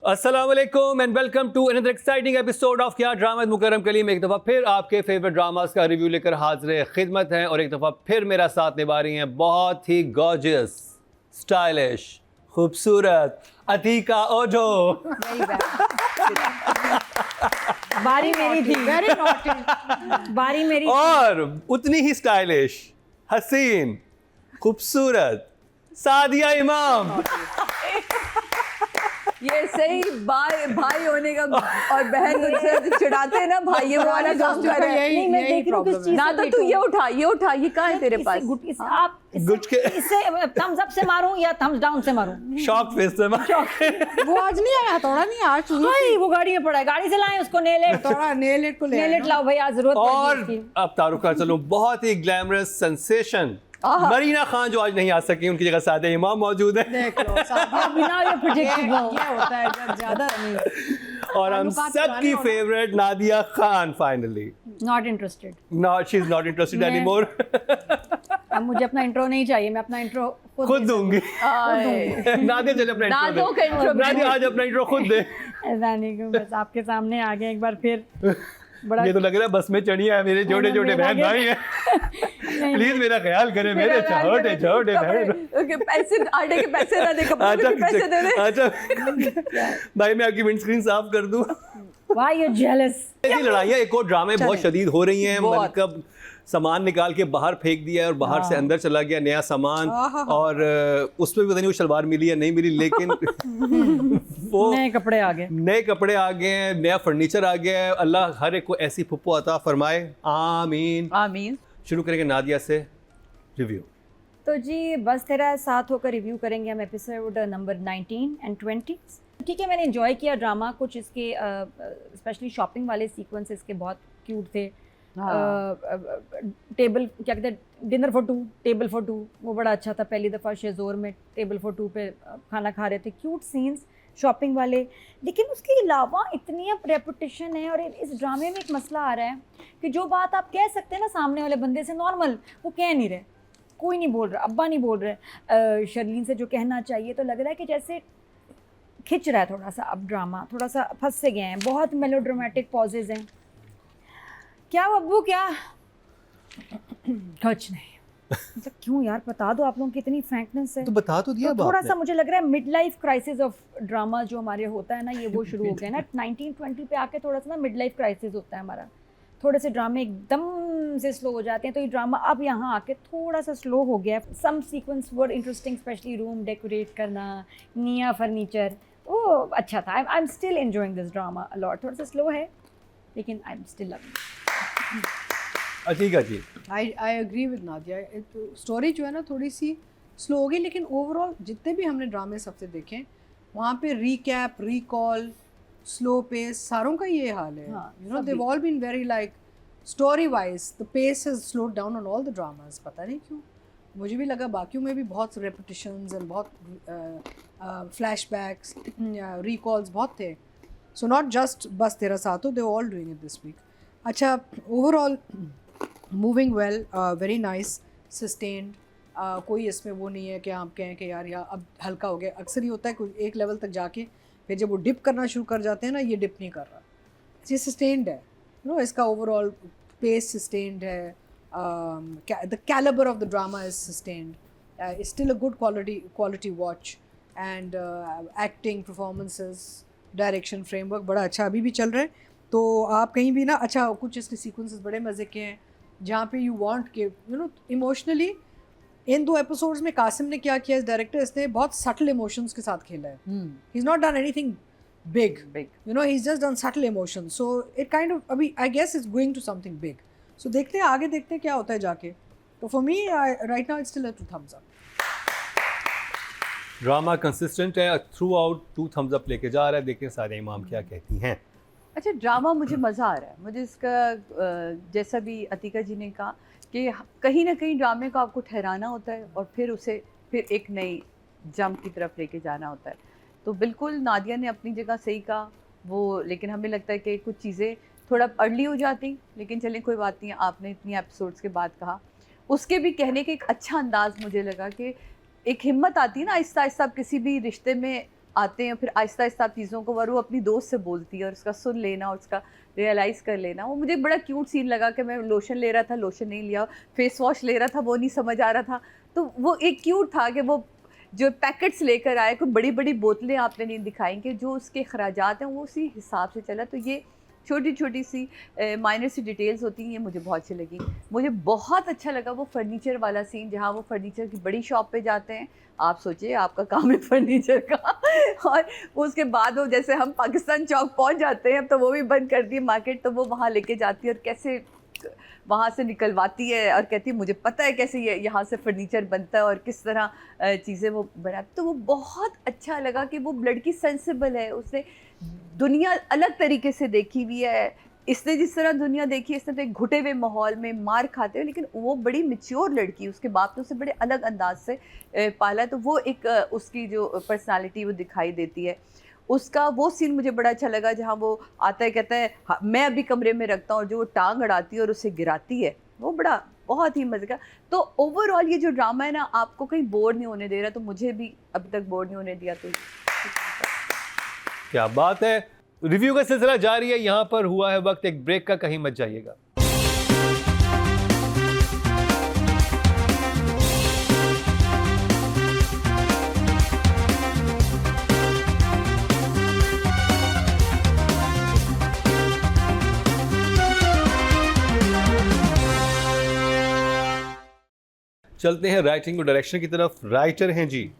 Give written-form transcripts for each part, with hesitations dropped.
अस्सलाम वालेकुम and welcome to another exciting episode of क्या ड्रामा मुकरम कलीम। एक दफ़ा फिर आपके फेवरेट ड्रामास का रिव्यू लेकर हाजिर खिदमत हैं और एक दफ़ा फिर मेरा साथ निभा रही हैं बहुत ही गॉर्जियस, स्टाइलिश, खूबसूरत अतीका ओझो। बारी मेरी थी, वेरी नॉटी, बारी मेरी और उतनी ही स्टाइलिश, हसीन, खूबसूरत सादिया इमाम। ये सही भाई होने का और बहन उनसे चिढ़ाते हैं ना, भाई ये वाला काम कर रहा है। नहीं, मैं देख रही हूँ किस चीज़ ना से तो तू ये उठा ये कहाँ है तेरे पास? आप गुट के इससे थम्स अप से मारूं या थम्स डाउन से मारूं? शॉक फेस से वो आज नहीं आया, थोड़ा नहीं आज हाय, वो गाड़ी में पड़ा है, गाड़ी से लाएं उसको। नेलेट थोड़ा नेलेट को ले नेलेट लाओ भैया, जरूरत और पड़ेगी इसकी। अब तारुफ कर चलूं, बहुत ही ग्लैमरस सेंसेशन मरीना खान जो आज नहीं आ सकी, उनकी जगह सादे इमाम मौजूद है। देख लो साहब, बिना ये प्रेडिक्टेबल ये होता है जब ज्यादा नहीं। और हम सबकी favourite Nadia Khan finally not interested. Not, she is not interested मैं- एनीमोर। अब मुझे अपना इंट्रो नहीं चाहिए, मैं अपना इंट्रो खुद दूंगी। नादिया चले अपना ना दो का इंट्रो intro दे। नादिया आज अपना इंट्रो खुद दे। ऐसा नहीं कि बस आपके सामने आ गए एक बार फिर। बड़ा ये तो लग रहा है बस में चढ़िया है, मेरे छोटे छोटे बहन भाई हैं। प्लीज मेरा ख्याल करें, मेरे छोटे छोटे बहन। ओके, पैसे आटे के पैसे ना दे, कपड़ों के पैसे दे दे। अच्छा भाई, मैं आपकी विंडस्क्रीन साफ कर दूं। Why you jealous? ऐसी लड़ाइयाँ एक और ड्रामे बहुत शदीद हो रही हैं। मतलब सामान निकाल के बाहर फेंक दिया और बाहर से अंदर चला गया नया सामान, और उसमें भी पता नहीं वो शलवार मिली या नहीं मिली, लेकिन वो नए कपड़े आ गए। नए कपड़े आ गए हैं, नया फर्नीचर आ गया है। अल्लाह हर एक को ऐसी फुप्पो अता फरमाए, आमीन। आमीन। शुरू करेंगे नादिया से रिव्यू। तो जी बस तेरा साथ होकर रिव्यू करेंगे हम एपिसोड नंबर 19 एंड 20। ठीक है, मैंने एंजॉय किया ड्रामा। कुछ इसके स्पेशली शॉपिंग वाले सीक्वेंसेस के बहुत क्यूट थे। टेबल क्या कहते हैं, dinner for two, table for two, वो बड़ा अच्छा था। पहली दफ़ा शेज़ोर में टेबल फॉर टू पे खाना खा रहे थे, क्यूट सीन्स शॉपिंग वाले। लेकिन उसके अलावा इतनी अब रेपुटेशन है, और इस ड्रामे में एक मसला आ रहा है कि जो बात आप कह सकते हैं ना सामने वाले बंदे से नॉर्मल, वो कह नहीं रहे, कोई नहीं बोल रहा, अब्बा नहीं बोल रहे। शर्लीन से जो कहना चाहिए, तो लग रहा है कि जैसे खिंच रहा है थोड़ा सा अब ड्रामा, थोड़ा सा फंस से गए हैं। बहुत मेलोड्रामेटिक पॉजेज हैं। क्या अब्बू क्या? कुछ नहीं। मतलब क्यों यार, बता दो, आप लोगों की इतनी फ्रैंकनेस है तो बता तो दिया तो थोड़ा सा मुझे लग रहा है mid life crisis of drama जो हमारे होता है ना, ये वो शुरू हो गया ना 1920 पे आके। थोड़ा सा ना मिड लाइफ क्राइसिस होता है हमारा। थोड़े से ड्रामे एकदम से स्लो हो जाते हैं, तो ये ड्रामा अब यहाँ आके थोड़ा सा स्लो हो गया है। Some sequence were interesting, specially room decorate करना, निया फर्नीचर, वो अच्छा था। I am still enjoying this drama a lot. थोड़ा सा स्लो है लेकिन I am still loving. Atiqa ji. I agree with Nadia. Story जो है ना थोड़ी सी स्लो हो गई, लेकिन ओवरऑल जितने भी हमने ड्रामे सबसे देखे वहाँ पे रिकैप, रिकॉल, स्लो पेस, सारों का ये हाल है। You know they all been very like story wise the pace has slowed down on all the dramas. पता नहीं क्यों, मुझे भी लगा बाकियों में भी बहुत रेपिटिशंस एंड बहुत फ्लैशबैक्स, रिकॉल्स बहुत थे। So not just Bas Tera Saath Ho, they all doing it this week. अच्छा, overall moving well, very nice, sustained. कोई इसमें वो नहीं है कि आप कहें कि यार यहाँ अब हल्का हो गया। अक्सर ही होता है कोई एक लेवल तक जाके फिर जब वो डिप करना शुरू कर जाते हैं ना, ये डिप नहीं कर रहा, ये सस्टेन्ड है। नो, इसका ओवरऑल पेस सस्टेन्ड है। The calibre of the drama is sustained. It's still a good quality watch, and acting, performances, direction, framework बड़ा अच्छा अभी भी चल रहा है। तो आप कहीं भी ना, अच्छा कुछ इसके सीक्वेंसेस बड़े मज़े के हैं जहाँ पे यू वांट के you know emotionally. In 2 episodes में कासिम ने क्या किया, इस डायरेक्टर, इसने बहुत सटल इमोशंस के साथ खेला है। He is not done anything big, you know, he is just done subtle emotions. So it kind of अभी I guess is going to something big. So देखते हैं आगे, देखते हैं क्या होता है जाके। तो for me right now it's still a 2 thumbs up। Drama consistent है, थ्रू आउट 2 thumbs up लेके जा रहा है। देखें सारे इमाम क्या कहती हैं। अच्छा, ड्रामा मुझे मज़ा आ रहा है। मुझे इसका जैसा भी अतीका जी ने कहा कि कहीं ना कहीं ड्रामे को आपको ठहराना होता है और फिर उसे फिर एक नई जंप की तरफ लेके जाना होता है। तो बिल्कुल नादिया ने अपनी जगह सही कहा वो, लेकिन हमें लगता है कि कुछ चीज़ें थोड़ा अर्ली हो जाती, लेकिन चलें कोई बात नहीं। आपने इतनी एपिसोड्स के बाद कहा, उसके भी कहने का एक अच्छा अंदाज़ मुझे लगा कि एक हिम्मत आती है ना आहिस्ता आहिस्ता आप किसी भी रिश्ते में आते हैं, फिर आहिस्ता आहिस्ता आप चीज़ों को, और वो अपनी दोस्त से बोलती है और उसका सुन लेना और उसका रियलाइज़ कर लेना, वो मुझे बड़ा क्यूट सीन लगा कि मैं लोशन ले रहा था, लोशन नहीं लिया, फेस वॉश ले रहा था, वो नहीं समझ आ रहा था, तो वो एक क्यूट था कि वो जो पैकेट्स लेकर आए, कोई बड़ी बड़ी बोतलें आपने नहीं दिखाई कि जो उसके अखराजात हैं वो उसी हिसाब से चला। तो ये छोटी छोटी सी माइनर सी डिटेल्स होती हैं, ये मुझे बहुत अच्छी लगी। मुझे बहुत अच्छा लगा वो फर्नीचर वाला सीन, जहाँ वो फर्नीचर की बड़ी शॉप पे जाते हैं। आप सोचिए आपका काम है फर्नीचर का और उसके बाद वो जैसे हम पाकिस्तान चौक पहुँच जाते हैं, तो वो भी बंद कर दी मार्केट, तो वो वहाँ लेके जाती है और कैसे वहाँ से निकलवाती है और कहती है मुझे पता है कैसे ये यहाँ से फर्नीचर बनता है और किस तरह चीज़ें वो बनाती। तो वो बहुत अच्छा लगा कि वो लड़की सेंसिबल है, उसने दुनिया अलग तरीके से देखी हुई है। इसने जिस तरह दुनिया देखी, इसने तो एक घुटे हुए माहौल में मार खाते हुए, लेकिन वो बड़ी मैच्योर लड़की, उसके बाप ने उसे बड़े अलग अंदाज से पाला, तो वो एक उसकी जो पर्सनालिटी वो दिखाई देती है। उसका वो सीन मुझे बड़ा अच्छा लगा जहाँ वो आता है, कहता है हाँ, मैं अभी कमरे में रखता हूँ, और जो वो टांग अड़ाती है और उसे गिराती है, वो बड़ा बहुत ही मज़े का। तो ओवरऑल ये जो ड्रामा है ना, आपको कहीं बोर नहीं होने दे रहा, तो मुझे भी अभी तक बोर नहीं होने दिया। तो क्या बात है। रिव्यू का सिलसिला जारी है, यहाँ पर हुआ है वक्त एक ब्रेक का, कहीं मत जाइएगा। चलते हैं राइटिंग और डायरेक्शन की तरफ। राइटर हैं जी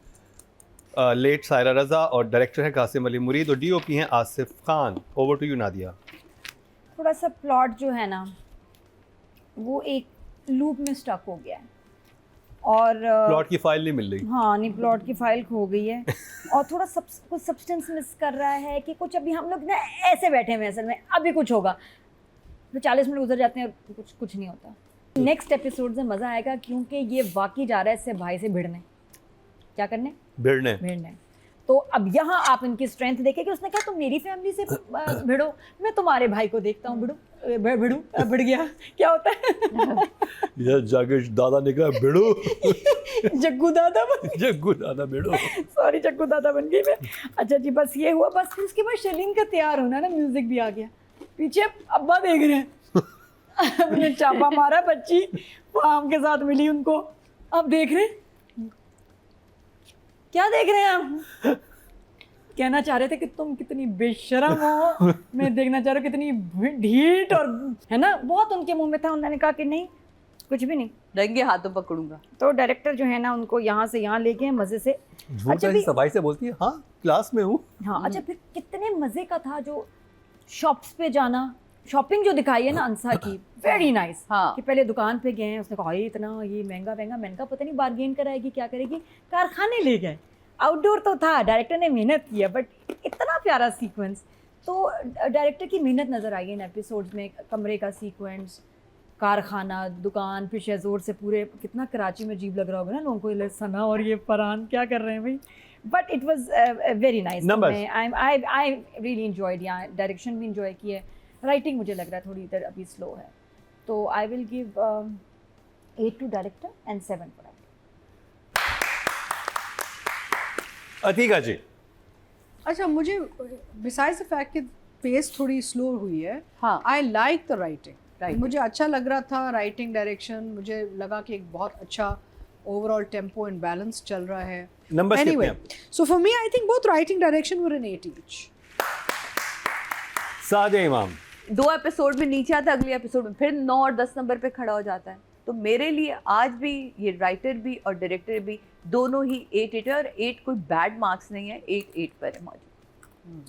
लेट सायरा रज़ा और डायरेक्टर है कासिम अली मुरीद और डीओपी हैं Asif Khan. Over to you Nadia. थोड़ा सा प्लॉट जो है ना वो एक लूप में स्टक हो गया है और प्लॉट की फाइल नहीं मिल रही। हाँ नहीं, प्लॉट की फाइल खो गई है और थोड़ा कुछ सब्सटेंस मिस कर रहा है कि कुछ अभी हम लोग ना ऐसे बैठे हुए हैं, असल में अभी कुछ होगा, फिर 40 मिनट गुजर जाते हैं और कुछ नहीं होता। नेक्स्ट एपिसोड से मज़ा आएगा क्योंकि ये वाकई जा रहा है इससे भाई से भिड़ने। क्या करने? भिड़ने। तो अब यहाँ आप इनकी स्ट्रेंथ देखें कि उसने कहा तुम मेरी फैमिली से भिड़ो, मैं तुम्हारे भाई को देखता हूँ भिड़ गया, क्या होता है ये जाके दादा ने कहा भिड़ो जग्गू दादा भिड़ो सॉरी जग्गू दादा बन गई मैं। अच्छा जी, बस ये हुआ। बस फिर उसके बाद शर्लीन का तैयार होना ना, म्यूजिक भी आ गया, पीछे अब्बा देख रहे हैं अपने चापा मारा, बच्ची फार्म के साथ मिली उनको, अब देख रहे हैं। क्या देख रहे हैं आप? कहना चाह रहे थे कि तुम कितनी बेशरम हो, मैं देखना चाह रहा हूँ कितनी ढीठ, और है ना बहुत उनके मुंह में था। उन्होंने कहा कि नहीं कुछ भी नहीं, रंगे हाथों पकड़ूंगा। तो डायरेक्टर जो है ना उनको यहाँ से यहाँ लेके मज़े से। अच्छा सफाई से बोलती है हाँ क्लास में हूँ। हाँ अच्छा, फिर कितने मज़े का था जो शॉप्स पे जाना, शॉपिंग जो दिखाई है ना अंसा की, वेरी नाइस। हाँ। कि पहले दुकान पे गए हैं, उसने कहा ये इतना ये महंगा पता नहीं बार्गेन कराएगी क्या करेगी, कारखाने ले गए। आउटडोर तो था, डायरेक्टर ने मेहनत किया, बट इतना प्यारा सीक्वेंस। तो डायरेक्टर की मेहनत नज़र आई इन एपिसोड्स में। कमरे का सीक्वेंस, कारखाना, दुकान, फिर शेजोर से पूरे, कितना कराची में अजीब लग रहा होगा ना लोगों को, ये सना और ये फरहान क्या कर रहे हैं भाई, but it was very nice. I really enjoyed. यहाँ डायरेक्शन भी इंजॉय किया है, राइटिंग मुझे लग रहा है थोड़ी इधर अभी स्लो है, तो I will give 8 to director and 7 for actor. Atika ji. अच्छा, मुझे बिसाइड्स द फैक्ट कि पेस थोड़ी स्लो हुई है, हाँ। I like the writing. Right. मुझे अच्छा लग रहा था राइटिंग, डायरेक्शन, मुझे लगा कि एक बहुत अच्छा ओवरऑल टेम्पो एंड बैलेंस चल रहा है। नंबर्स Anyway, कितने हैं? so for me I think both writing direction were an 8 each. Sadia इमाम। 2 एपिसोड में नीचे आता है, अगले एपिसोड में फिर 9 और 10 नंबर पे खड़ा हो जाता है। तो मेरे लिए आज भी ये राइटर भी और डायरेक्टर भी दोनों ही 8 है, और 8 कोई बैड मार्क्स नहीं है, 8 पर है मौजूद।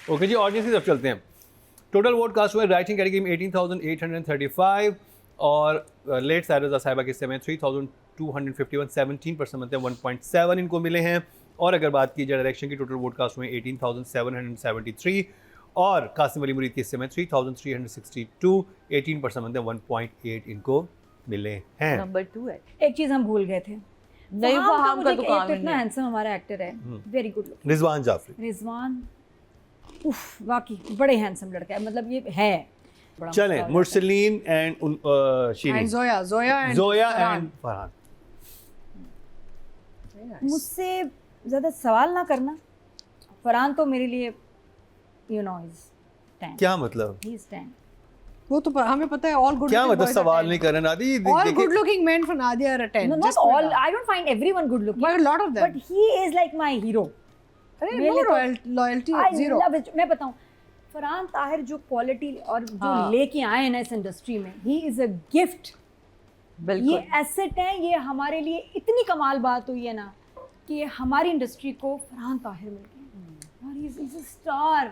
ओके जी, ऑडियंस की तरफ चलते हैं। टोटल वोट कास्ट हुए राइटिंग कैटेगरी में 18,835 और लेट सायरा रज़ा साहिबा के हिस्से में 3,251, 17% बनते हैं, 1.7 इनको मिले हैं। और अगर बात की जाए डायरेक्शन की, टोटल वोट कास्ट हुए 18,773 और कासिम अली मुरीद के हिस्से में 3,362, 18% बनते हैं, 1.8 इनको मिले हैं। नंबर 2 है। एक चीज़ हम भूल गए थे, नहीं वो हम का दुकान तो इतना हैंडसम हमारा एक्टर है, very good look, Rizwan Jafri. Rizwan, उफ वाकई बड़े हैंडसम लड़का है, मतलब ये है बड़ा चलें, मस्त Mursaleen and And Zoya and Zoya Farhan. And Farhan. मुझसे ज़्यादा सवाल ना करना, फरहान तो मेरे लिए यू नो इज 10, क्या मतलब? He is 10। वो तो हमें पता है all good क्या looking मतलब boys are सवाल 10. नहीं करना नादी? All देखिए- good looking men for Nadia are a 10. No, not Just put it all. out. I don't find everyone good looking. But a lot of them. But he is like my hero. अरे मेरे no लिए loyalty I zero. love it. मैं बताऊँ, फरहान ताहिर जो quality और जो हाँ। लेके आए हैं ना इस इंडस्ट्री में, he is a gift. बिल्कुल ये एसेट है, ये हमारे लिए इतनी कमाल बात हुई है ना कि ये हमारी इंडस्ट्री को फरहान ताहिर मिल गए और he's a star.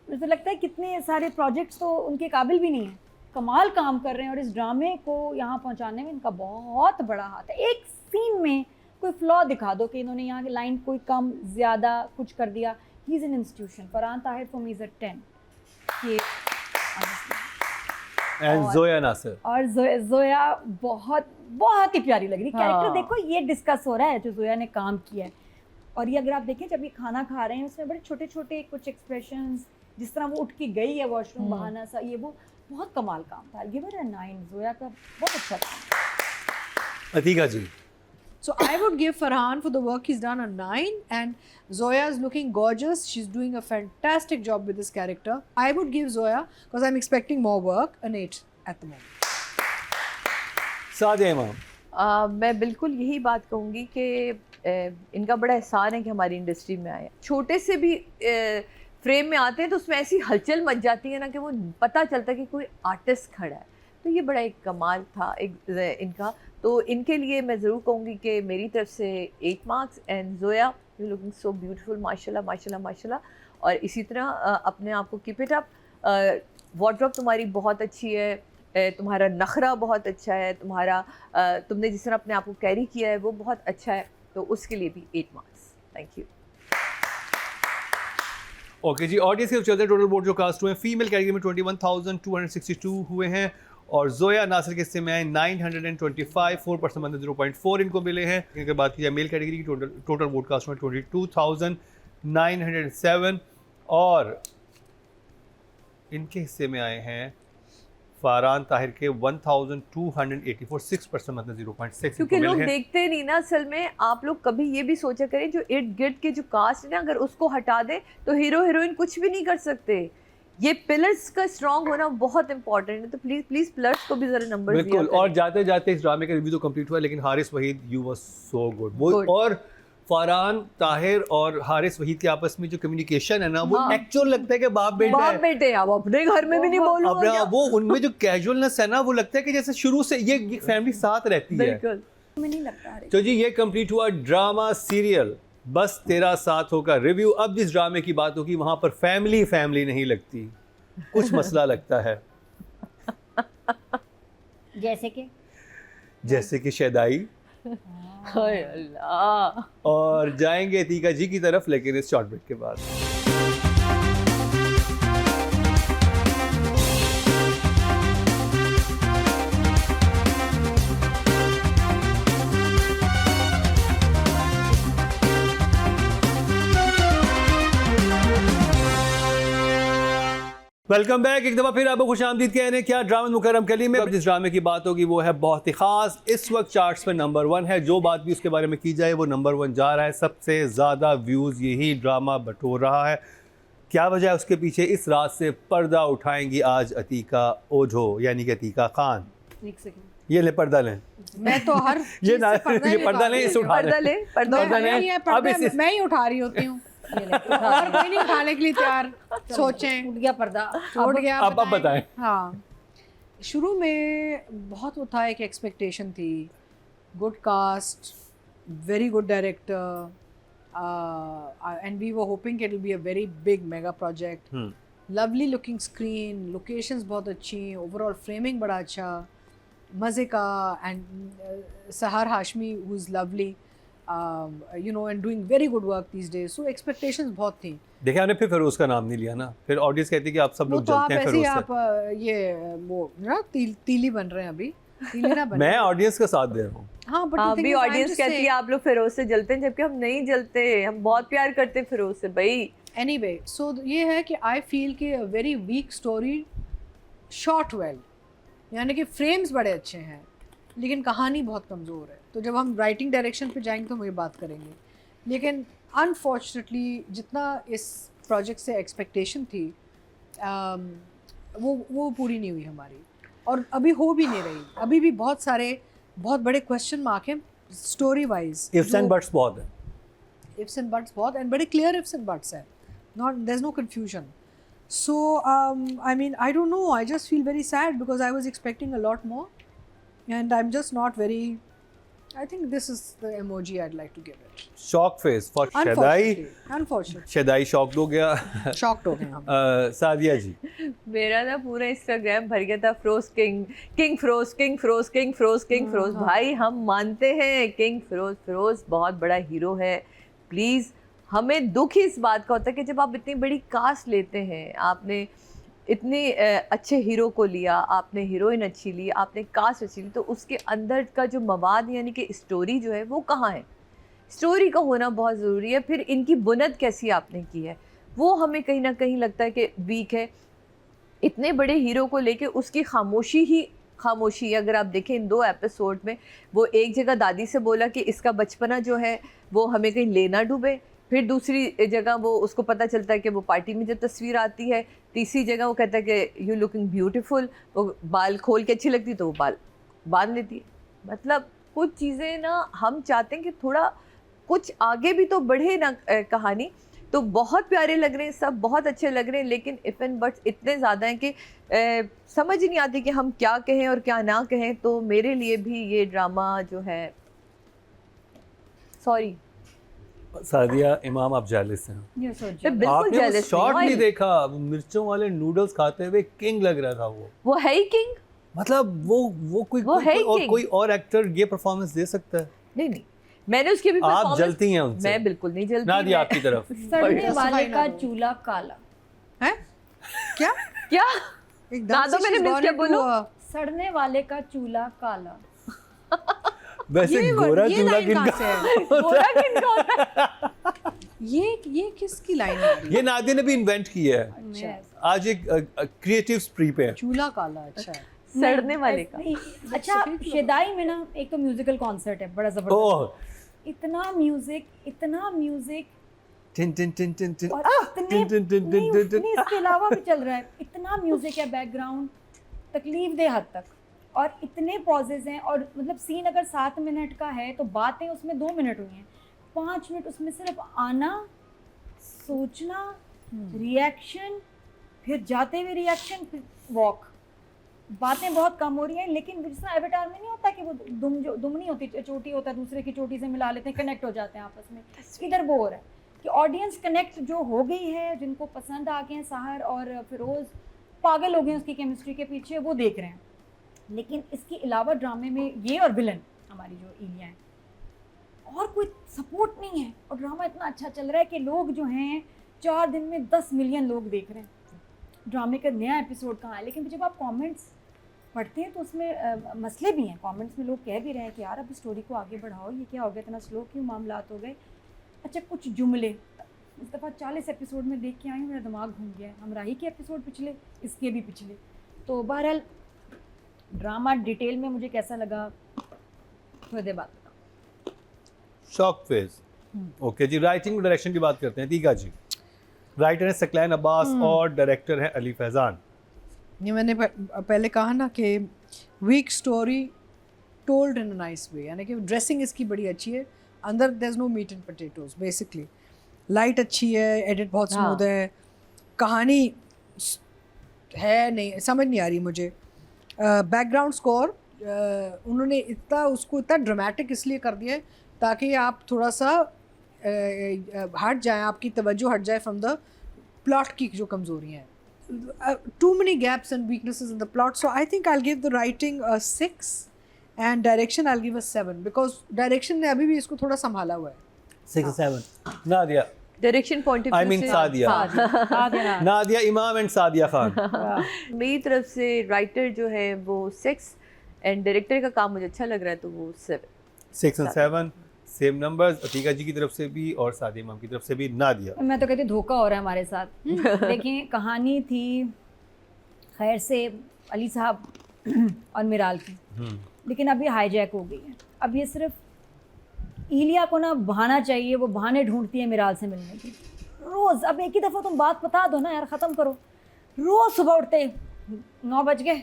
मुझे तो लगता है कितने सारे प्रोजेक्ट्स तो उनके काबिल भी नहीं है, कमाल काम कर रहे हैं और इस ड्रामे को यहाँ पहुँचाने में इनका बहुत बड़ा हाथ है। एक सीन में कोई फ्लॉ दिखा दो कि इन्होंने यहाँ की लाइन कोई कम ज़्यादा कुछ कर दिया, he is an institution. Farhan Tahir for me is a 10 ये And जोया नासिर। और जोया बहुत ही प्यारी लग रही। हाँ। कैरेक्टर देखो, ये डिस्कस हो रहा है जो जोया ने काम किया है, और ये अगर आप देखें जब ये खाना खा रहे हैं उसमें बड़े छोटे छोटे कुछ एक्सप्रेशंस, जिस तरह वो उठ के गई है वॉशरूम बहाना सा, ये वो बहुत कमाल काम था। गिव हर अ 9, जोया का बहुत अच्छा काम। अतीका जी। So I would give Farhan for the work he's done a 9, and Zoya is looking gorgeous. She's doing a fantastic job with this character. I would give Zoya, because I'm expecting more work, an 8 at the moment. Sadia इमाम। मैं बिल्कुल यही बात कहूँगी कि इनका बड़ा एहसान है कि हमारी इंडस्ट्री में आए। छोटे से भी फ्रेम में आते हैं तो उसमें ऐसी हलचल मच जाती है ना कि वो पता चलता है कि कोई आर्टिस्ट खड़ा है। तो ये बड़ा एक कमाल था इनका। तो इनके लिए मैं ज़रूर कहूँगी कि मेरी तरफ से 8 marks. And Zoya, you looking so beautiful, माशाल्लाह माशाल्लाह माशाल्लाह। और इसी तरह अपने आप को कीप इट अप। वार्डरोब तुम्हारी बहुत अच्छी है, तुम्हारा नखरा बहुत अच्छा है, तुमने जिस तरह अपने आप को कैरी किया है वो बहुत अच्छा है। तो उसके लिए भी 8 मार्क्स। Thank you. ओके जी, ऑडियंस के चलते टोटल वोट जो कास्ट हुए हैं फीमेल कैटेगरी में 21,262 हुए हैं, और जोया नासिर के हिस्से में आए 925, 4% मतलब 0.4 इनको मिले हैं। अगर बात की जाए मेल कैटेगरी की, टोटल वोट कास्ट हुए 22,907, और इनके हिस्से में आए हैं फरहान ताहिर के 1,284, 6% मतलब 0.6 क्योंकि लोग देखते नहीं ना असल में। आप लोग कभी ये भी सोचा करें जो इर्द गिर्द के जो कास्ट है ना, अगर उसको हटा दे तो हीरो हीरोइन कुछ भी नहीं कर सकते। ये पिलर्स का स्ट्रांग होना बहुत इंपॉर्टेंट है। तो प्लीज पिलर्स को भी जरा नंबर दिया बिल्कुल। करें। और जाते जाते इस ड्रामे का रिव्यू तो कंप्लीट हुआ, लेकिन Haris Waheed, you was so good. वो Good. और फरहान ताहिर और हारिस वहीद के आपस में जो कम्युनिकेशन है ना, वो हाँ। एक्चुअल लगता है कि बाप बेटा बाप है। बेटे अब अपने घर में भी नहीं बोलूंगा अपना क्या? वो उनमें जो कैजुअलनेस है ना, वो लगता है कि जैसे शुरू से ये फैमिली साथ रहती है। बिल्कुल। हमें नहीं लगता है। तो जी ये कंप्लीट हुआ ड्रामा सीरियल बस तेरा साथ हो का रिव्यू। अब जिस ड्रामे की बात होगी वहां पर फैमिली नहीं लगती, कुछ मसला लगता है, जैसे कि शैदाई। हाय अल्लाह। और जाएंगे अतीका जी की तरफ, लेकिन इस शॉर्ट ब्रेक के बाद। Welcome back. एक दफ़ा फिर आपको खुशामदीद कह रहे हैं क्या ड्रामा मुकर्रम कली में। अब जिस ड्रामे की बात होगी वो है बहुत ही ख़ास, इस वक्त चार्ट्स पे नंबर 1 है। जो बात भी उसके बारे में की जाए वो नंबर 1 जा रहा है। सबसे ज़्यादा व्यूज़ यही ड्रामा बटोर रहा है। क्या वजह है उसके पीछे, इस रात से पर्दा उठाएंगी आज अतीका ओझो, यानी कि अतीका खान। एक सेकंड, ये ले पर्दा लें। मैं तो हर ये ना ये पर्दा लें, इसे उठा पर्दा लें। ले, पर्दा पर्दा ले। लें। ये अब पर्दा इस मैं ही उठा रही होती हूँ और कोई नहीं उठाने के लिए तैयार। सोचें, उठ गया पर्दा। टूट गया। अब बताएं। हाँ, शुरू में बहुत वो था, एक एक्सपेक्टेशन थी, good cast, very good director, and we were hoping it will be a very big mega project. Lovely looking screen, locations बहुत अच्छी, ओवरऑल फ्रेमिंग बड़ा अच्छा, मज़े का, एंड सहर Hashmi who is lovely, you know, and doing very good work these days. So expectations बहुत थी। देखिए आपने फिर फिरोज का नाम नहीं लिया ना, फिर ऑडियंस कहती है कि आप सब लोग तो आप जलते हैं ऐसे ही फिरोज आप से। ये वो ना तीली बन रहे हैं अभी, तीली ना बन। मैं ऑडियंस का साथ दे रहा हूँ। हाँ, but the thing अभी is, I'm ऑडियंस just कहती है saying, आप लोग फिरोज से जलते हैं, जबकि हम नहीं जलते। हम बहुत प्यार करते हैं फिरोज से भाई। anyway, so ये है कि I feel कि a very weak story shot well, यानी कि फ्रेम्स बड़े अच्छे हैं, लेकिन कहानी बहुत कमज़ोर है। तो जब हम राइटिंग डायरेक्शन पे जाएंगे तो हम ये बात करेंगे। लेकिन अनफॉर्चुनेटली जितना इस प्रोजेक्ट से एक्सपेक्टेशन थी वो पूरी नहीं हुई हमारी, और अभी हो भी नहीं रही। अभी भी बहुत सारे बहुत बड़े क्वेश्चन मार्क हैं story wise. Ifs and buts बहुत है। ifs and buts बहुत, and बड़े clear ifs and buts है, not there's no confusion. So I mean I don't know, I just feel very sad because I was expecting a lot more and I'm just not very, I think this is the emoji I'd like to give it. Shock face for Shaddai. Unfortunately Shaddai shocked हो गया। shocked हो गए हम। सादिया जी। मेरा ना पूरा Instagram भर गया था Feroze king, king Feroze, king Feroze, king Feroze, king Feroze. भाई हम मानते हैं किंग फ्रोज, फ्रोज बहुत बड़ा हीरो है। प्लीज़, हमें दुख इस बात का होता है कि जब आप इतनी बड़ी कास्ट लेते हैं, आपने इतने अच्छे हीरो को लिया, आपने हीरोइन अच्छी ली, आपने कास्ट अच्छी ली, तो उसके अंदर का जो मवाद यानी कि स्टोरी जो है वो कहाँ है? स्टोरी का होना बहुत ज़रूरी है। फिर इनकी बुनद कैसी आपने की है वो हमें कहीं ना कहीं लगता है कि वीक है। इतने बड़े हीरो को लेके उसकी खामोशी अगर आप देखें इन 2 एपिसोड में, वो एक जगह दादी से बोला कि इसका बचपना जो है वो हमें कहीं लेना डूबे, फिर दूसरी जगह वो उसको पता चलता है कि वो पार्टी में जब तस्वीर आती है, तीसरी जगह वो कहता है कि यू लुकिंग ब्यूटीफुल, वो बाल खोल के अच्छी लगती तो वो बाल बांध लेती है। मतलब कुछ चीज़ें ना हम चाहते हैं कि थोड़ा कुछ आगे भी तो बढ़े ना कहानी। तो बहुत प्यारे लग रहे हैं, सब बहुत अच्छे लग रहे हैं, लेकिन इफ एंड बट्स इतने ज़्यादा हैं कि समझ ही नहीं आती कि हम क्या कहें और क्या ना कहें। तो मेरे लिए भी ये ड्रामा जो है, सॉरी सादिया इमाम, आप जेलस हैं। ये सोच मैं बिल्कुल आपने वो jealous शॉट नहीं नहीं हूँ। देखा, मिर्चों वाले नूडल्स खाते हुए किंग लग रहा था वो है ही किंग। मतलब वो है कोई और एक्टर ये परफॉर्मेंस दे सकता है? नहीं, मैंने उसकी भी आप performance- जलती हैं उनसे। मैं बिल्कुल नहीं जलती। नादिया मैं- आपकी तरफ। सड़ने वाले Justify का ना दो। चूल्हा काला। हैं क्या क्या एकदम ना दो, से मैंने she's miss gone क्या into बोलूं? a- सड़ने वाले का चूल्हा काला। वैसे ये गोरा ये चूल्हा लाइन कहाँ किनका? से है? गोरा किनका होता है? ये किसकी लाइन है? ये नादिया ने भी इन्वेंट किया है। मैं- आज एक क्रिएटिव स्प्री पे है। चूल्हा काला, अच्छा है। सड़ने वाले का। नहीं, अच्छा शेदाई में ना एक तो म्यूजिकल कॉन्सर्ट है बड़ा जबरदस्त। ओह, इतना music tin tin tin tin tin और इतने टिन टिन टिन नहीं, टिन टिन। नहीं, इसके अलावा भी चल रहा है। इतना म्यूजिक है बैकग्राउंड, तकलीफ दे हद तक, और इतने पॉजेज हैं। और मतलब सीन अगर 7 मिनट का है तो बातें उसमें 2 मिनट हुई हैं। 5 मिनट उसमें सिर्फ आना, सोचना, रिएक्शन, फिर जाते हुए रिएक्शन, फिर वॉक। बातें बहुत कम हो रही हैं। लेकिन जिस तरह एवेटार में नहीं होता कि वो दुम नहीं होती, चोटी होता है, दूसरे की चोटी से मिला लेते हैं, कनेक्ट हो जाते हैं आपस में। इधर वो हो रहा है कि ऑडियंस कनेक्ट जो हो गई है, जिनको पसंद आ गए हैं साहर और फिरोज़, पागल हो गए हैं उसकी केमिस्ट्री के पीछे, वो देख रहे हैं। लेकिन इसके अलावा ड्रामे में ये और विलन हमारी जो इलिया हैं, और कोई सपोर्ट नहीं है। और ड्रामा इतना अच्छा चल रहा है कि लोग जो हैं 4 दिन में 10 मिलियन लोग देख रहे हैं। ड्रामे का नया एपिसोड कहाँ है? लेकिन जब आप कमेंट्स पढ़ते हैं तो उसमें मसले भी हैं। कमेंट्स में लोग कह भी रहे हैं कि यार अब स्टोरी को आगे बढ़ाओ, ये क्या हो गया, इतना स्लो क्यों मामलात हो गए। अच्छा, कुछ जुमले इस दफ़ा 40 एपिसोड में देख के आई हूँ, मेरा दिमाग घूम गया है। हमराही के एपिसोड पिछले, इसके भी पिछले। तो बहरहाल ड्रामा डिटेल में मुझे कैसा लगा थोड़ी देर बाद बताऊँ। Shock face. ओके जी, राइटिंग और डायरेक्शन की बात करते हैं। तीका जी, राइटर है सकलैन अब्बास और डायरेक्टर है अली फैजान। ये मैंने पहले कहा ना कि weak story told in a nice way, यानी कि ड्रेसिंग इसकी बड़ी अच्छी है, अंदर there is no meat and potatoes basically. Light अच्छी है, एडिट बहुत स्मूथ है, कहानी है नहीं, समझ नहीं आ रही मुझे। बैकग्राउंड स्कोर उन्होंने उसको इतना ड्रामेटिक इसलिए कर दिया है ताकि आप थोड़ा सा हट जाए, आपकी तवज्जो हट जाए फ्रॉम द प्लॉट की जो कमज़ोरियाँ हैं। Too many gaps and weaknesses in the plot, so I think I'll give the writing a 6 and direction I'll give a 7 because direction ने अभी भी इसको थोड़ा संभाला हुआ है। 6 7। Nadia, direction point of I mean Sadia. Nadia इमाम एंड सादिया खान। मेरी तरफ से राइटर जो है वो 6 एंड डायरेक्टर का काम मुझे अच्छा लग रहा है तो वो 7। 6 और 7 सेम नंबर्स, अतीका जी की तरफ से भी और सादिया इमाम की तरफ से भी। नादिया, मैं तो कहती हूँ धोखा हो रहा है हमारे साथ। देखिए कहानी थी खैर से अली साहब और मिराल की, लेकिन अब ये हाईजैक हो गई है। अब ये सिर्फ इलिया को ना बहाना चाहिए, वो बहाने ढूंढती है मिराल से मिलने की रोज़। अब एक ही दफ़ा तुम बात बता दो ना यार, ख़त्म करो। रोज़ सुबह उठते 9 बज गए,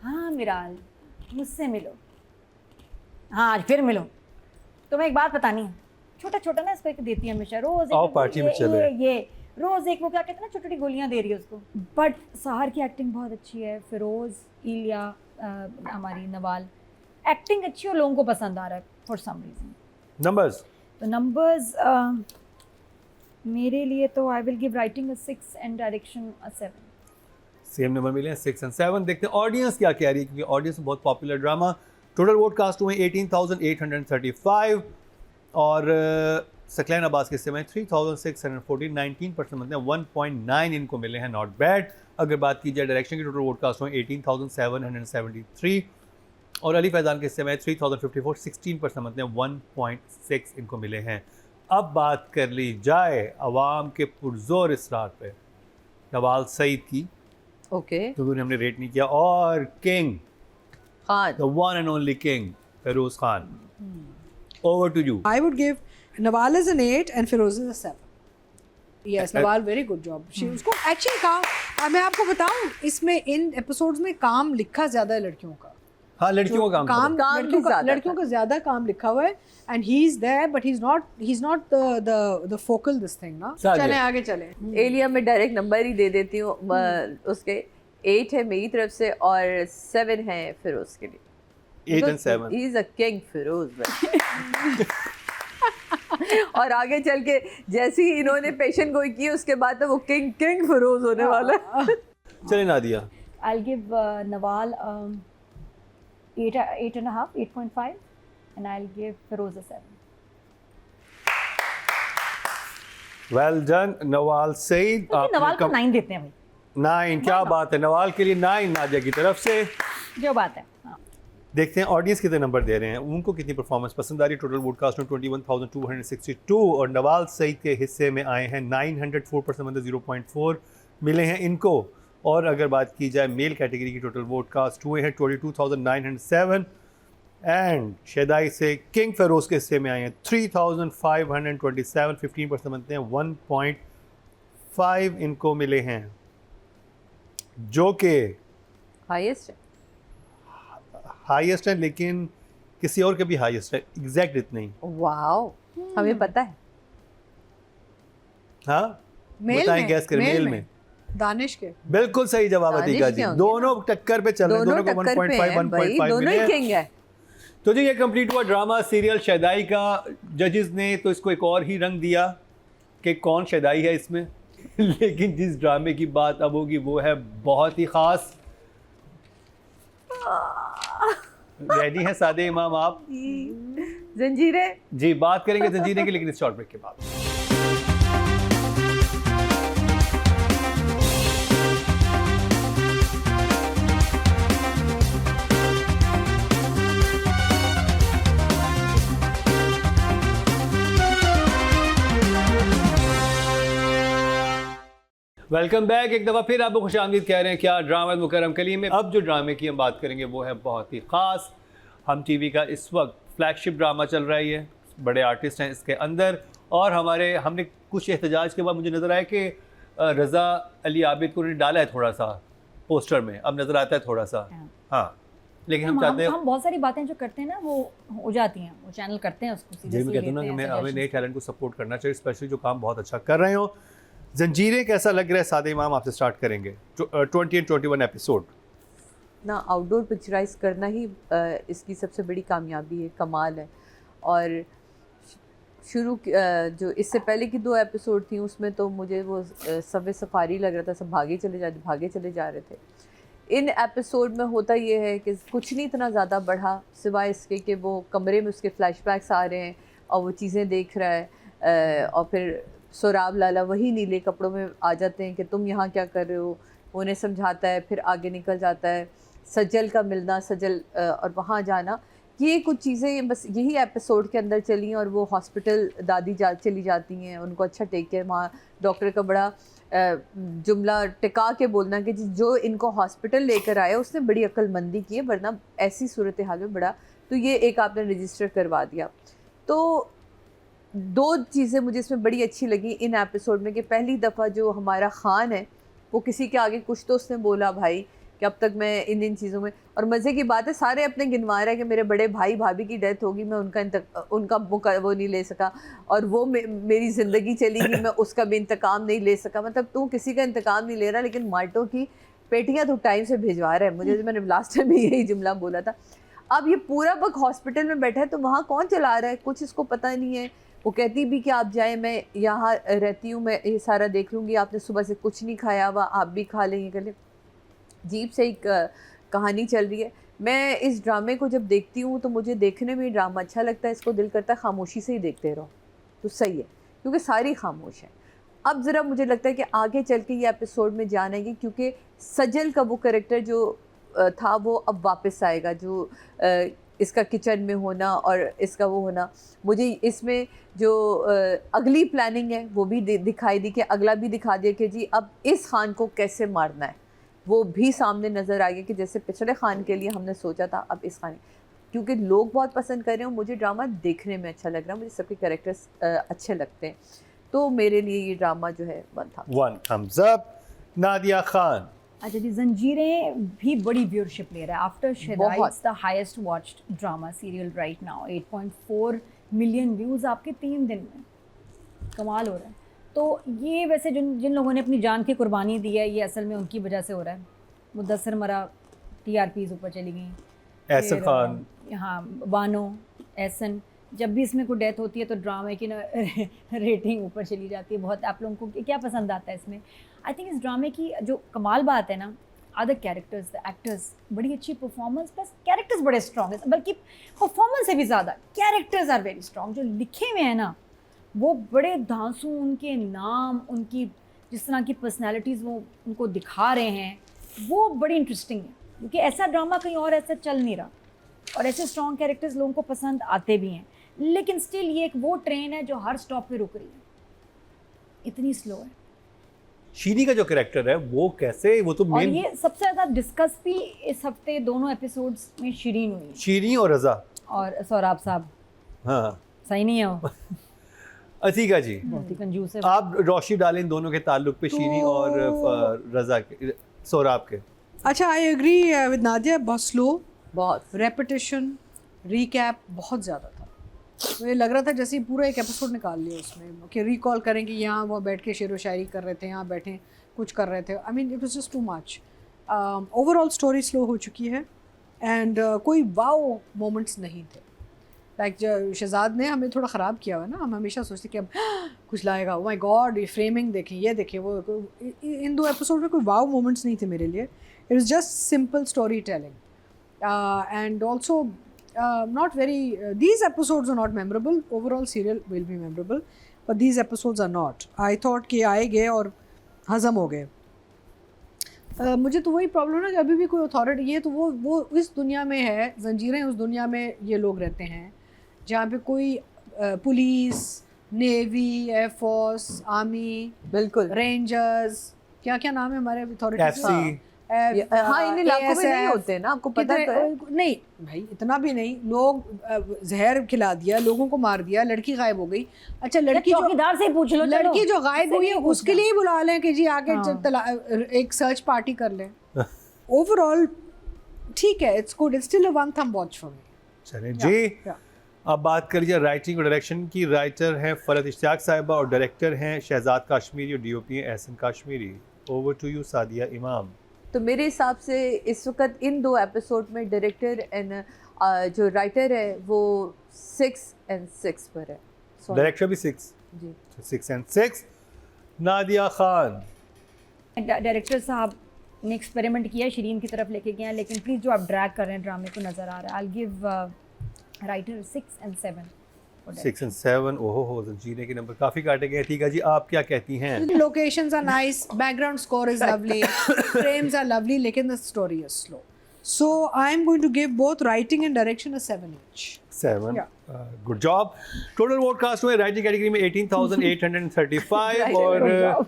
हाँ मिराल मुझसे मिलो, हाँ आज फिर मिलो, तुम्हें एक बात बतानी है। छोटा छोटा ना इसको एक देती है हमेशा, रोज़ आओ एक पार्टी में चले। ये रोज़ एक वो क्या कहते हैं ना, छोटी छोटी गोलियाँ दे रही है उसको। बट सहर की एक्टिंग बहुत अच्छी है, फिरोज़, इलिया, हमारी नवाल, एक्टिंग अच्छी और लोगों को पसंद आ रहा है फॉर सम रीज़न। नंबर्स तो नंबर्स मेरे लिए तो I will give writing a 6 and direction a 7। Same number मिले हैं 6 और 7। देखते हैं ऑडियंस क्या कह रही है, क्योंकि ऑडियंस बहुत popular drama. Total vote cast हुए 18,835 और सकलैन अब्बास के हिस्से में 3,640, 19% मतलब 1.9 इनको मिले हैं, नॉट बैड। अगर बात की जाए डायरेक्शन की, टोटल वोट कास्ट हुए 18,773 और अली फैज़ान के हिस्से में 3,054, 16% मतलब 1.6 इनको मिले हैं। अब बात कर ली जाए अवाम के पुरजोर इसरार पे नवाल सईद की, ओके क्योंकि हमने रेट नहीं किया, और king Khan the one and only king Feroze Khan. Over to you. I would give Nawal is an 8 and Feroz is a 7. Yes, Nawal very good job. उसको एक्चुअली काम, मैं आपको बताऊं, इसमें इन एपिसोड्स में काम लिखा ज़्यादा है लड़कियों का। हाँ, लड़कियों का काम काम भी ज़्यादा लड़कियों का ज़्यादा काम लिखा हुआ है, and he is there but he's not the focal this thing ना। चलें आगे चलें। एलिया में डायरेक्ट नंबर ही दे देती हूँ, उसके 8 है मेरी तरफ से और 7 है फिरोज के लिए। 8 and 7। He is a king Feroze. और आगे चल के जैसे ही इन्होंने पेशेंट गोई की, उसके बाद तो वो किंग फिरोज होने वाला है। चले Nadia. I'll give Nawal 8.5, 8.5 and I'll give Feroz a 7. Well done Nawal Saeed. क्योंकि नवाल को 9 देते हैं भाई। 9, क्या बात है, नवाल के लिए 9 नादिया की तरफ से। जो बात है। हाँ। देखते हैं ऑडियंस कितने नंबर दे रहे हैं, उनको कितनी परफॉर्मेंस पसंद आ रही है। टोटल वोटकास्ट में 21,262 और नवाल सईद के हिस्से में आए हैं 904%, मतलब 0.4 मिले हैं इनको। और अगर बात की जाए मेल कैटेगरी की, टोटल वोटकास्ट हुए हैं 22,907 एंड शेदाई से किंग फेरोज के हिस्से में आए हैं 3,527, 15% बनते हैं 1.5 इनको मिले हैं, जो कि हाईएस्ट है। हाईएस्ट है, लेकिन किसी और के भी हाईएस्ट है, एग्जैक्ट इतना ही। वाओ, हमें पता है। हाँ बताएं, गैस करें। मेल में दानिश के बिल्कुल सही जवाब दानिश अतिका के जी, होंगे दोनों टक्कर पे चल रहे हैं, दोनों को 1.5 दोनों मिले ही हैं। किंग है। तो जी ये कंप्लीट हुआ ड्रामा सीरियल शैदाई का। जजेस ने तो इसको एक और ही रंग दिया कि कौन शैदाई है इसमें लेकिन जिस ड्रामे की बात अब होगी वो है बहुत ही ख़ास। रेडी हैं सादे इमाम आप? जंजीरें। जी बात करेंगे जंजीरें की, लेकिन इस शॉर्ट ब्रेक के बाद। Welcome back. एक दफ़ा फिर आपको खुशामदीद कह रहे हैं क्या ड्रामा मुकरम कली में। अब जो ड्रामे की हम बात करेंगे वो है बहुत ही ख़ास। हम टीवी का इस वक्त फ्लैगशिप ड्रामा चल रहा है, बड़े आर्टिस्ट हैं इसके अंदर, और हमने कुछ एहतजाज के बाद मुझे नज़र आया कि रज़ा अली आबिद को उन्होंने डाला है थोड़ा सा पोस्टर में, अब नज़र आता है थोड़ा सा। हाँ, लेकिन हम चाहते हैं, हम बहुत सारी बातें जो करते हैं ना वो हो जाती हैं, वो चैनल करते हैं उसको जी सीरियसली मैं कहता हूँ ना लेते कि हैं, हमें नए suggestions। टैलेंट को सपोर्ट करना चाहिए, स्पेशली जो काम बहुत अच्छा कर रहे हो। जंजीरें कैसा लग रहा है? सादे इमाम आपसे स्टार्ट करेंगे। 20 and 21 एपिसोड ना आउटडोर पिक्चराइज करना ही इसकी सबसे बड़ी कामयाबी है, कमाल है। और शुरू जो इससे पहले की 2 एपिसोड थी उसमें तो मुझे वो सवे सफारी लग रहा था, सब भागे चले जा रहे थे। इन एपिसोड में होता ये है कि कुछ नहीं इतना ज़्यादा बढ़ा, सिवाय इसके कि वो कमरे में उसके फ्लैशबैक्स आ रहे हैं और वो चीज़ें देख रहा है, और फिर सोराब लाला वही नीले कपड़ों में आ जाते हैं कि तुम यहाँ क्या कर रहे हो, उन्हें समझाता है, फिर आगे निकल जाता है। सजल का मिलना, सजल और वहाँ जाना, ये कुछ चीज़ें बस यही एपिसोड के अंदर चली हैं और वो हॉस्पिटल दादी चली जाती हैं, उनको अच्छा टेक केयर, वहाँ डॉक्टर का बड़ा जुमला टिका के बोलना कि जो इनको हॉस्पिटल लेकर आया उसने बड़ी अक्लमंदी की है, वरना ऐसी सूरत हाल में बड़ा, तो ये एक आपने रजिस्टर करवा दिया। तो 2 चीज़ें मुझे इसमें बड़ी अच्छी लगी इन एपिसोड में कि पहली दफ़ा जो हमारा ख़ान है वो किसी के आगे कुछ तो उसने बोला भाई कि अब तक मैं इन चीज़ों में, और मज़े की बात है सारे अपने गिनवा रहे हैं कि मेरे बड़े भाई भाभी की डेथ होगी, मैं उनका वो नहीं ले सका, और वो मेरी ज़िंदगी चली गई, मैं उसका भी इंतकाम नहीं ले सका। मतलब तू किसी का इंतकाम नहीं ले रहा, लेकिन माल्टो की पेटियाँ तो टाइम से भिजवा रहा है मुझे। मैंने लास्ट टाइम भी यही जुमला बोला था। अब ये पूरा वक्त हॉस्पिटल में बैठा है तो वहाँ कौन चला रहा है, कुछ इसको पता नहीं है। वो कहती भी कि आप जाएं, मैं यहाँ रहती हूँ, मैं ये सारा देख लूँगी, आपने सुबह से कुछ नहीं खाया हुआ, आप भी खा लें, ये कर लें। अजीब से एक कहानी चल रही है। मैं इस ड्रामे को जब देखती हूँ तो मुझे देखने में ड्रामा अच्छा लगता है, इसको दिल करता है खामोशी से ही देखते रहो, तो सही है क्योंकि सारी खामोश है। अब ज़रा मुझे लगता है कि आगे चल के ये एपिसोड में जान आएगी, क्योंकि सजल का वो कैरेक्टर जो था वो अब वापस आएगा, जो इसका किचन में होना और इसका वो होना। मुझे इसमें जो अगली प्लानिंग है वो भी दिखाई दी, कि अगला भी दिखा दिया कि जी अब इस खान को कैसे मारना है, वो भी सामने नज़र आ गया कि जैसे पिछले खान के लिए हमने सोचा था अब इस खान, क्योंकि लोग बहुत पसंद कर रहे हैं, मुझे ड्रामा देखने में अच्छा लग रहा है, मुझे सबके कैरेक्टर्स अच्छे लगते हैं, तो मेरे लिए ये ड्रामा जो है 1 thumbs up। नादिया खान। अच्छा जी, जंजीरें भी बड़ी व्यूअरशिप ले रहा है। After Shaddai it's the highest watched drama serial right now, 8.4 million views आपके 3 दिन में, कमाल हो रहा है। तो ये वैसे जिन लोगों ने अपनी जान की कुर्बानी दी है, ये असल में उनकी वजह से हो रहा है। मुद्दसर मरा, TRPs ऊपर चली गई, एहसन खान, हाँ बानो, एहसन, जब भी इसमें कोई डेथ होती है तो ड्रामे की ना रेटिंग ऊपर चली जाती है बहुत। आप लोगों को क्या पसंद आता है इसमें? आई थिंक इस ड्रामे की जो कमाल बात है ना, अदर कैरेक्टर्स, द एक्टर्स, बड़ी अच्छी परफॉर्मेंस, प्लस कैरेक्टर्स बड़े स्ट्रॉन्ग है, बल्कि परफॉर्मेंस से भी ज़्यादा कैरेक्टर्स आर वेरी स्ट्रॉन्ग। जो लिखे हुए हैं ना वो बड़े धांसू, उनके नाम, उनकी जिस तरह की पर्सनैलिटीज़ वो उनको दिखा रहे हैं वो बड़ी इंटरेस्टिंग है, क्योंकि ऐसा ड्रामा कहीं और ऐसा चल नहीं रहा, और ऐसे स्ट्रॉन्ग कैरेक्टर्स लोगों को पसंद आते भी हैं। लेकिन स्टिल ये एक वो ट्रेन है जो हर स्टॉप पे रुक रही है, इतनी स्लो है। शीरी का जो कैरेक्टर है वो कैसे, वो तो और मेन, ये सबसे ज़्यादा डिस्कस भी इस हफ्ते दोनों एपिसोड्स में शिरीन हुई है, शीरी और रजा और सौराब साहब हाँ सही नहीं है वो, अतीका जी बहुत ही कंजूस है। आप रोशनी डालें इन दोनों के ताल्लुक पे, शीरी और रजा के, सौराब के। अच्छा, आई एग्री विद नादिया, बहुत स्लो, बहुत रेपिटेशन, रिकैप बहुत ज़्यादा था। मुझे लग रहा था जैसे पूरा एक एपिसोड निकाल लिया उसमें, कि रिकॉल करें कि यहाँ वो बैठ के शेर व शायरी कर रहे थे, यहाँ बैठे कुछ कर रहे थे। I mean it was just too much. Overall story slow हो चुकी है, एंड कोई वाओ मोमेंट्स नहीं थे। लाइक शहजाद ने हमें थोड़ा ख़राब किया हुआ है ना, हम हमेशा सोचते कि अब कुछ लाएगा, ओह माय गॉड ये फ्रेमिंग देखें, ये देखें, वो इन 2 एपिसोड में कोई वाओ मोमेंट्स नहीं थे मेरे लिए। It was just simple story telling, and also not very these episodes are not memorable. Overall serial will be memorable, but these episodes are not. I thought कि आए गए और हज़म हो गए। मुझे तो वही प्रॉब्लम है कि अभी भी कोई अथॉरिटी, ये तो वो इस दुनिया में है, जंजीरें उस दुनिया में ये लोग रहते हैं जहाँ पे कोई पुलिस, नेवी, एयरफोर्स, आर्मी, बिल्कुल रेंजर्स, क्या क्या नाम है हमारे अथॉरिटी, FC, हाँ इन इलाकों में नहीं होते ना, आपको पता तो है। नहीं भाई इतना भी नहीं, लोग जहर खिला दिया, लोगों को मार दिया, लड़की गायब हो गई। अच्छा लड़की जो चौकीदार से ही पूछ लो, लड़की जो गायब हुई है नहीं उसके लिए ही बुला लें कि जी आके एक सर्च पार्टी कर लें। ओवरऑल ठीक है, it's good, it's still a 1 thumb watch for me। चलें जी, अब बात कर लीजिए राइटिंग और डायरेक्शन की। राइटर हैं फरहत इश्तियाक साहिबा और डायरेक्टर हैं शहजाद काश्मीरी और DOP हैं Ehsan Kashmiri. Over to you Sadia Imam. तो मेरे हिसाब से इस वक्त इन 2 एपिसोड में डायरेक्टर एंड जो राइटर है वो 6 and 6 पर है। डायरेक्टर भी 6 जी 6 and 6। नादिया खान। डायरेक्टर साहब ने एक्सपेरिमेंट किया है, शिरीन की तरफ लेके गए हैं, लेकिन प्लीज़ जो आप ड्रैग कर रहे हैं ड्रामे को नज़र आ रहा है। I give writer 6 and 7। 6 and 7। ओहो हो, जंजीरें के नंबर काफ़ी काटे गए। ठीक है जी, आप क्या कहती हैं? Locations are nice, background score is lovely, frames are lovely, लेकिन the story is slow. So I'm going to give both writing and direction a 7 each. 7. Yeah. Good job. Total vote cast हुए writing category में 18,835 और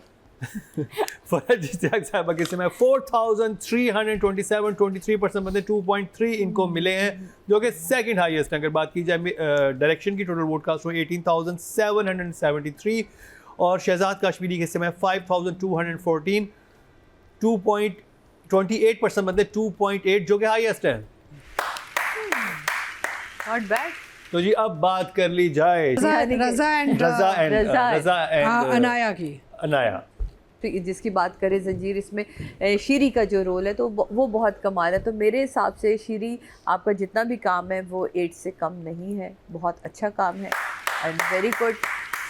फरज इश्तियाक साहिबा के समय 4,327 23% बंदे 2.3 इनको मिले हैं जो कि सेकंड हाईएस्ट है। अगर बात की जाए डायरेक्शन की टोटल वोट कास्ट हुए 18,773 और शहजाद कश्मीरी के समय 5,214 2.28% बंदे 2.8 जो कि हाईएस्ट है। Not bad. तो जी अब बात कर ली जाए रज़ा एंड अनाया की। अनाया तो जिसकी बात करें जंजीर, इसमें शीरी का जो रोल है तो वो बहुत कमाल है। तो मेरे हिसाब से शीरी आपका जितना भी काम है वो 8 से कम नहीं है, बहुत अच्छा काम है एंड वेरी गुड।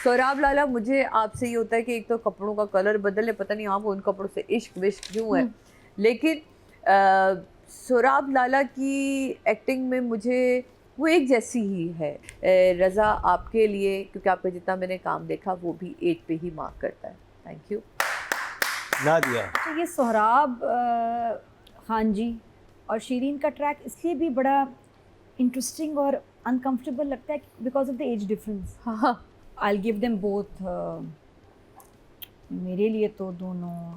सोहराब लाला, मुझे आपसे ये होता है कि एक तो कपड़ों का कलर बदले, पता नहीं आपको उन कपड़ों से इश्क विश्क क्यों है, लेकिन सोहराब लाला की एक्टिंग में मुझे वो एक जैसी ही है। रज़ा आपके लिए, क्योंकि आपका जितना मैंने काम देखा वो भी 8 पे ही मार्क करता है। Thank you. नादिया तो ये सोहराब खान जी और शीरीन का ट्रैक इसलिए भी बड़ा इंटरेस्टिंग और अनकंफर्टेबल लगता है because of the age difference. हाँ, I will give them both. मेरे लिए तो दोनों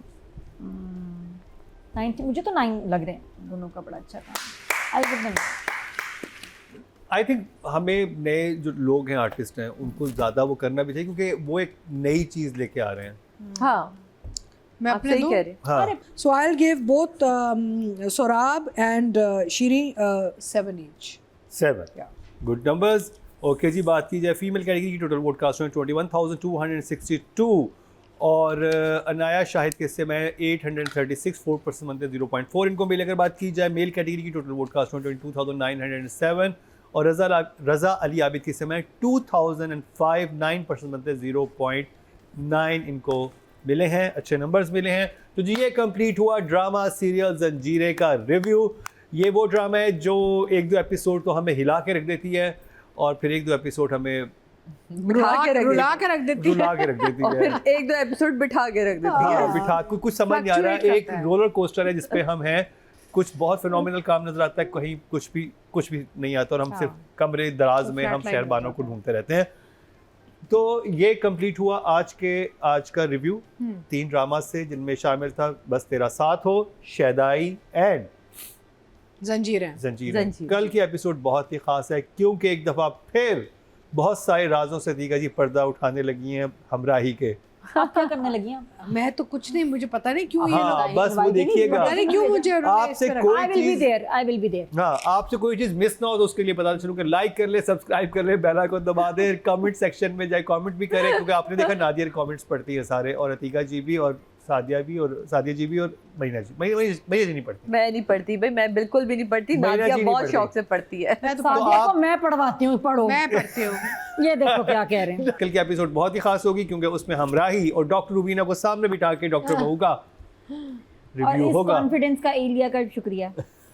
90, मुझे तो 9 लग रहे हैं, दोनों का बड़ा अच्छा काम। I give them. I think हमें नए जो लोग हैं आर्टिस्ट हैं उनको ज़्यादा वो करना भी चाहिए क्योंकि वो एक नई चीज़ लेके आ रहे हैं। हाँ, मैं आप अपने सही दूं? कह रहे हैं। हाँ So I'll give both Sorab and Shiri 7 each. 7 Yeah. Good numbers. Okay ji, बात की जाए फीमेल कैटेगरी की टोटल वोट कास्ट में 21,262 और अनाया शाहिद के से मैं 836 4% बनते 0.4 इनको मिले। अगर बात की जाए मेल कैटेगरी की टोटल वोट कास्ट में 22,907 और रज़ा अली आबिद की समय 2,005 9% बनते 0.9 इनको मिले हैं, अच्छे नंबर्स मिले हैं। तो जी ये कंप्लीट हुआ ड्रामा सीरियल जंजीरे का रिव्यू। ये वो ड्रामा है जो 1-2 एपिसोड तो हमें हिला के रख देती है और फिर 1-2 एपिसोड हमें बिठा के रख रुला देती के रख देती रुला है। के रख देती और है। फिर 1-2 एपिसोड बिठा के रख देती है। हाँ, बिठा कुछ समझ नहीं आ रहा है। Fluctuate एक करता है। रोलर कोस्टर है जिसपे हम हैं, कुछ बहुत फिनोमिनल काम नजर आता है, कहीं कुछ भी नहीं आता और हम सिर्फ कमरे दराज में हम Flatline शहरबानों को होता है। ढूंढते रहते हैं। तो ये कंप्लीट हुआ आज का रिव्यू 3 ड्रामा से, जिनमें शामिल था बस तेरा साथ हो, शैदाई एंड जंजीर हैं। जंजीर। जंजीर। कल की एपिसोड बहुत ही खास है क्योंकि एक दफ़ा फिर बहुत सारे राजों से अतीका जी पर्दा उठाने लगी हैं हमराही के। आप क्या करने लगी हैं? मैं तो कुछ नहीं, मुझे पता नहीं क्यों ये हाँ लोग बस वो देखिएगा, पता नहीं क्यों मुझे उन्होंने आपसे इस तरह- कोई आई विल बी चीज़ there, I will be there. हाँ, आपसे कोई चीज़ मिस ना हो तो उसके लिए पता चलूँ कि लाइक कर ले, सब्सक्राइब कर ले, बेल आइकन दबा दे, कमेंट सेक्शन में जाए कमेंट भी करें क्योंकि आपने देखा नादिया कमेंट्स पढ़ती है सारे, और अतीका जी भी और सादिया जी भी और महीना जी नहीं पढ़ती। मैं नहीं पढ़ती भाई, मैं बिल्कुल भी नहीं पढ़ती। महीना नादिया जी नहीं बहुत पढ़ती। शौक से पढ़ती है। मैं तो सादिया आप- को मैं पढ़वाती हूँ, पढ़ो। मैं पढ़ती हूँ। ये देखो क्या कह रहे हैं। कल की एपिसोड बहुत ही खास होगी क्योंकि उसमें हमराही और डॉक्टर रूबीना को सामने बिठा के डॉक्टर बहू का और रिव्यू इस होगा। कॉन्फिडेंस का एलिया का शुक्रिया,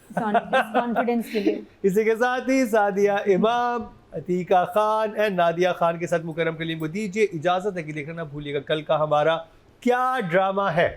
कॉन्फिडेंस के लिए। इसी के साथ ही सादिया इमाम, अतीका खान एंड नादिया खान के साथ मुकर्रम कलीम को दीजिए इजाज़त है कि देखना ना भूलिएगा कल का हमारा क्या ड्रामा है।